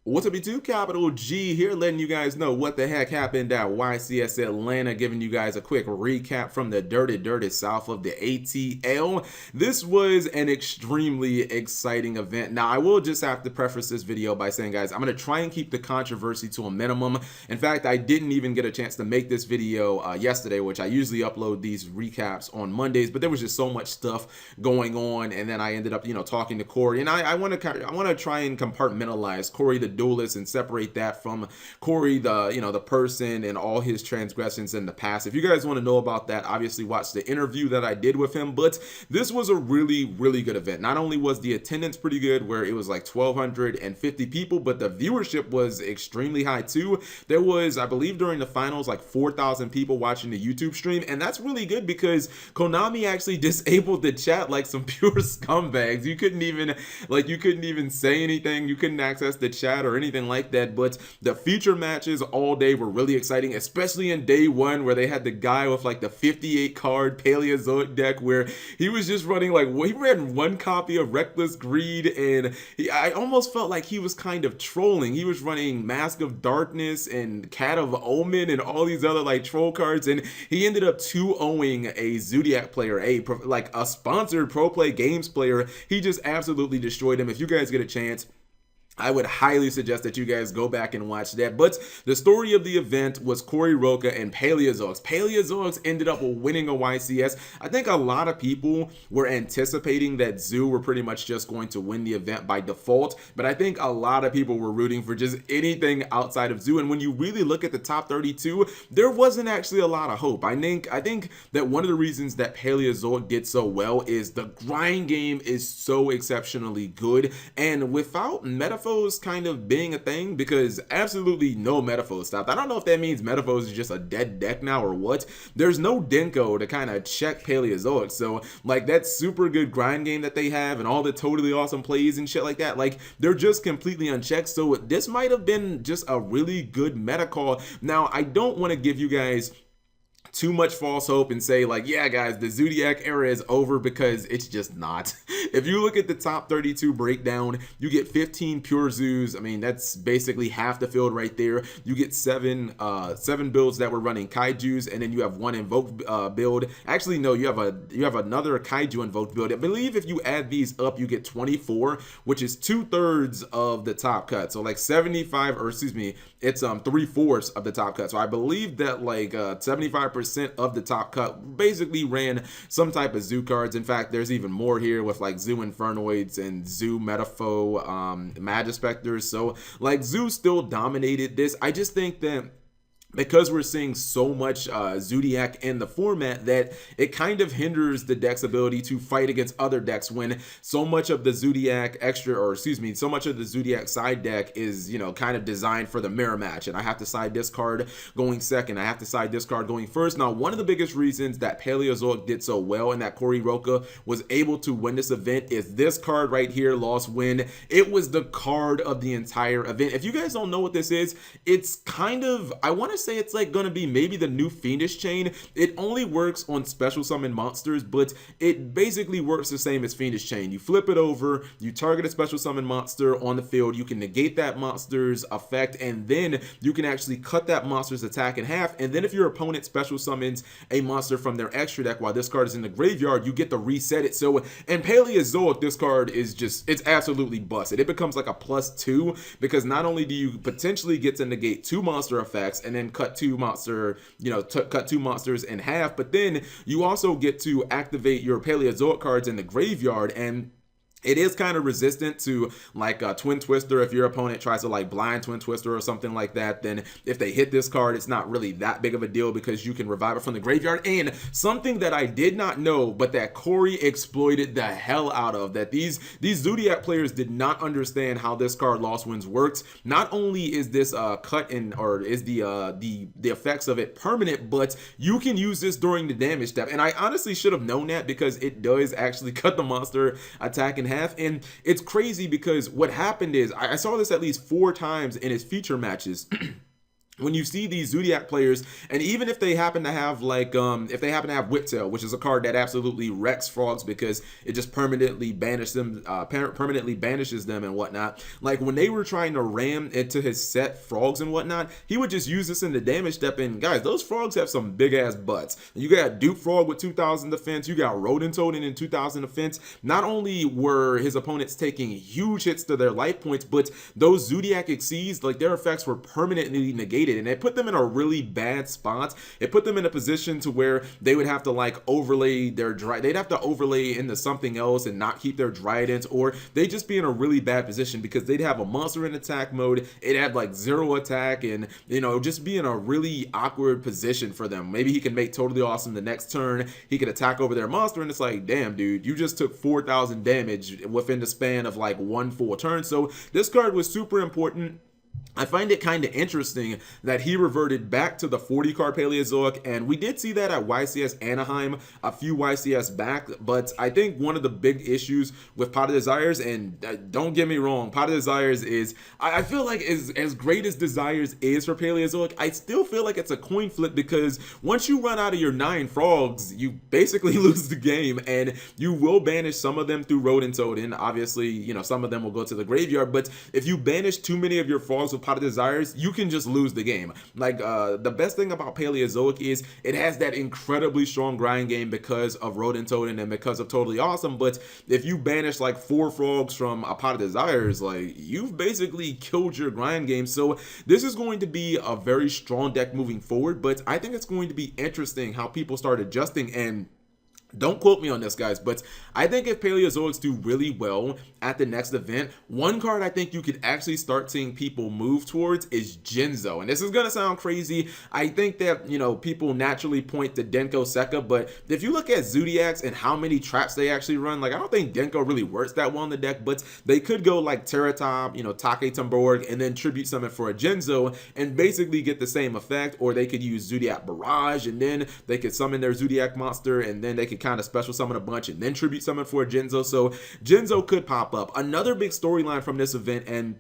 What's up, YouTube? Capital G here, letting you guys know what the heck happened at YCS Atlanta, giving you guys a quick recap from the dirty south of the ATL. This was an extremely exciting event. Now, I will just have to preface this video by saying, guys, I'm going to try and keep the controversy to a minimum. In fact, I didn't even get a chance to make this video yesterday, which I usually upload these recaps on Mondays, but there was just so much stuff going on, and then I ended up, talking to Corey, and I want to try and compartmentalize Corey the duelist and separate that from Corey the person and all his transgressions in the past. If you guys want to know about that, obviously watch the interview that I did with him. But this was a really good event. Not only was the attendance pretty good, where it was like 1,250 people, but the viewership was extremely high too. There was, I believe, during the finals like 4,000 people watching the YouTube stream, and that's really good because Konami actually disabled the chat like some pure scumbags. You couldn't even say anything. You couldn't access the chat or anything like that. But the feature matches all day were really exciting, especially in day one, where they had the guy with like the 58 card Paleozoic deck, where he was just running like, he ran one copy of Reckless Greed, and I almost felt like he was kind of trolling. He was running Mask of Darkness and Cat of Omen and all these other like troll cards, and he ended up 2-0ing a Zodiac player, like a sponsored Pro Play Games player. He just absolutely destroyed him. If you guys get a chance, I would highly suggest that you guys go back and watch that. But the story of the event was Corey Roca and Paleozoics. Paleozoics ended up winning a YCS. I think a lot of people were anticipating that Zoo were pretty much just going to win the event by default, but I think a lot of people were rooting for just anything outside of Zoo. And when you really look at the top 32, there wasn't actually a lot of hope. I think that one of the reasons that Paleozoic did so well is the grind game is so exceptionally good, and without Metaphors kind of being a thing, because absolutely no Metaphors stopped. I don't know if that means Metaphors is just a dead deck now or what. There's no Denko to kind of check Paleozoic, so like that super good grind game that they have and all the totally awesome plays and shit like that, like they're just completely unchecked. So this might have been just a really good meta call. Now, I don't want to give you guys too much false hope and say like, yeah guys, the Zodiac era is over, because it's just not. If you look at the top 32 breakdown, you get 15 pure zoos. I mean, that's basically half the field right there. You get seven builds that were running kaijus, and then you have one invoked build. Actually, no, you have another kaiju invoked build. I believe if you add these up, you get 24, which is 2/3 of the top cut. So like 75, or excuse me, it's 3/4 of the top cut. So I believe that like 75% of the top cut basically ran some type of zoo cards. In fact, there's even more here with like Zoo Infernoids and Zoo Metapho Magispectors. So like Zoo still dominated this. I just think that because we're seeing so much Zodiac in the format, that it kind of hinders the deck's ability to fight against other decks, when so much of the Zodiac so much of the Zodiac side deck is, kind of designed for the mirror match, and I have to side this card going second, I have to side this card going first. Now, one of the biggest reasons that Paleozoic did so well and that Corey Roca was able to win this event is this card right here, Lost Wind. It was the card of the entire event. If you guys don't know what this is, it's kind of, I want to say it's like gonna be maybe the new Fiendish Chain. It only works on special summon monsters, but it basically works the same as Fiendish Chain. You flip it over, you target a special summon monster on the field, you can negate that monster's effect, and then you can actually cut that monster's attack in half. And then if your opponent special summons a monster from their extra deck while this card is in the graveyard, you get to reset it. So in Paleozoic, this card is just, it's absolutely busted. It becomes like a +2, because not only do you potentially get to negate 2 monster effects and then cut 2 monsters in half, but then you also get to activate your Paleozoic cards in the graveyard, and it is kind of resistant to like a Twin Twister. If your opponent tries to like blind Twin Twister or something like that, then if they hit this card, it's not really that big of a deal, because you can revive it from the graveyard. And something that I did not know, but that Corey exploited the hell out of, that these Zodiac players did not understand how this card Lost Winds works. Not only is this cut in, or is the effects of it permanent, but you can use this during the damage step. And I honestly should have known that, because it does actually cut the monster attack in half. And it's crazy, because what happened is I saw this at least 4 times in his feature matches. when you see these Zodiac players, and even if they happen to have like if they happen to have Whiptail, which is a card that absolutely wrecks frogs because it just permanently banishes them and whatnot. Like when they were trying to ram into his set frogs and whatnot, he would just use this in the damage step. And guys, those frogs have some big ass butts. You got Dupe Frog with 2000 defense, you got Rodent Toad in 2000 defense. Not only were his opponents taking huge hits to their life points, but those Zodiac Exceeds, like their effects were permanently negated, and it put them in a really bad spot. It put them in a position to where they would have to like overlay their they'd have to overlay into something else and not keep their Dryadent, or they'd just be in a really bad position because they'd have a monster in attack mode, it had like 0 attack, and you know, just be in a really awkward position for them. Maybe he can make Totally Awesome the next turn, he could attack over their monster, and it's like, damn dude, you just took 4,000 damage within the span of like 1 full turn. So this card was super important. I find it kind of interesting that he reverted back to the 40 card Paleozoic, and we did see that at YCS Anaheim a few YCS back. But I think one of the big issues with Pot of Desires, and don't get me wrong, Pot of Desires is, I feel like as great as Desires is for Paleozoic, I still feel like it's a coin flip, because once you run out of your 9 frogs, you basically lose the game, and you will banish some of them through Rodent Toad, and obviously, you know, some of them will go to the graveyard. But if you banish too many of your frogs with Pot of Desires, you can just lose the game. Like the best thing about Paleozoic is it has that incredibly strong grind game because of Rodent Toad and because of Totally Awesome. But if you banish like 4 frogs from a Pot of Desires, like you've basically killed your grind game. So this is going to be a very strong deck moving forward, but I think it's going to be interesting how people start adjusting. And don't quote me on this, guys, but I think if Paleozoics do really well at the next event, one card I think you could actually start seeing people move towards is Jinzo. And this is going to sound crazy. I think that, you know, people naturally point to Denko Sekka, but if you look at Zodiacs and how many traps they actually run, like I don't think Denko really works that well in the deck, but they could go like Terratop, you know, Take Tumborg, and then Tribute Summon for a Jinzo and basically get the same effect. Or they could use Zodiac Barrage, and then they could summon their Zodiac monster, and then they could kind of special summon a bunch and then tribute summon for a Jinzo. So Jinzo could pop up. Another big storyline from this event, and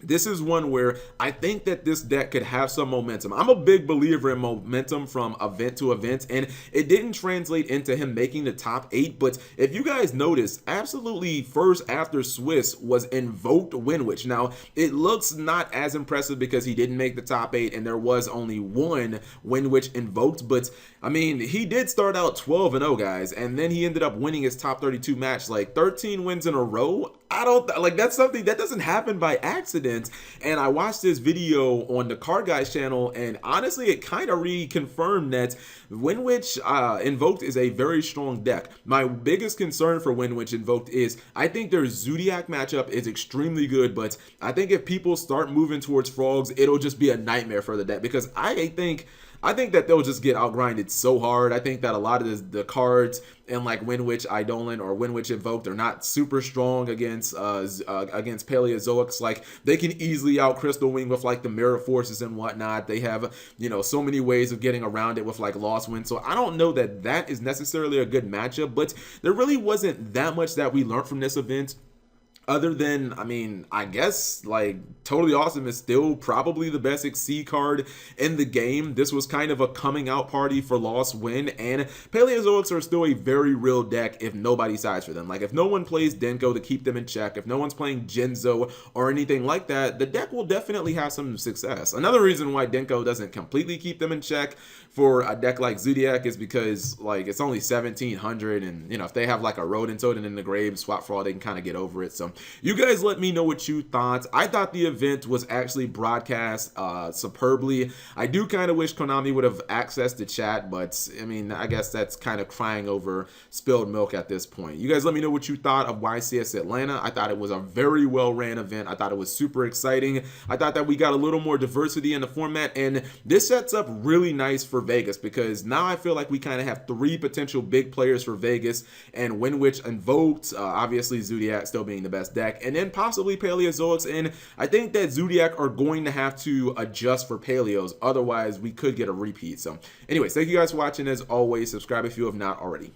this is one where I think that this deck could have some momentum. I'm a big believer in momentum from event to event, and it didn't translate into him making the top 8. But if you guys notice, absolutely first after Swiss was Invoked Windwitch. Now, it looks not as impressive because he didn't make the top 8 and there was only one Windwitch invoked. But I mean, he did start out 12-0, guys, and then he ended up winning his top 32 match, like 13 wins in a row. I don't like, that's something that doesn't happen by accident. And I watched this video on the Card Guys channel, and honestly it kind of reconfirmed that Windwitch Invoked is a very strong deck. My biggest concern for Windwitch Invoked is I think their Zodiac matchup is extremely good, but I think if people start moving towards frogs, it'll just be a nightmare for the deck, because I think that they'll just get outgrinded so hard. I think that a lot of the cards in like Windwitch Eidolon or Windwitch Invoked are not super strong against Paleozoics. Like they can easily out Crystal Wing with like the Mirror Forces and whatnot. They have, you know, so many ways of getting around it with like Lost Wind. So I don't know that that is necessarily a good matchup, but there really wasn't that much that we learned from this event. Other than, I mean, I guess like Totally Awesome is still probably the best Exceed card in the game. This was kind of a coming out party for Lost Wind, and Paleozoics are still a very real deck if nobody sides for them. Like if no one plays Denko to keep them in check, if no one's playing Jinzo or anything like that, the deck will definitely have some success. Another reason why Denko doesn't completely keep them in check for a deck like Zodiac is because like it's only 1700, and you know, if they have like a Rodent Toad in the grave swap for all, they can kind of get over it. So you guys let me know what you thought. I thought the event was actually broadcast superbly. I do kind of wish Konami would have accessed the chat, but I mean, I guess that's kind of crying over spilled milk at this point. You guys let me know what you thought of YCS Atlanta. I thought it was a very well ran event. I thought it was super exciting. I thought that we got a little more diversity in the format, and this sets up really nice for Vegas, because now I feel like we kind of have 3 potential big players for Vegas, and Windwitch Invoked, obviously Zodiac still being the best deck, and then possibly Paleozoics. And I think that Zodiac are going to have to adjust for Paleos, otherwise we could get a repeat. So anyways, thank you guys for watching. As always, subscribe if you have not already.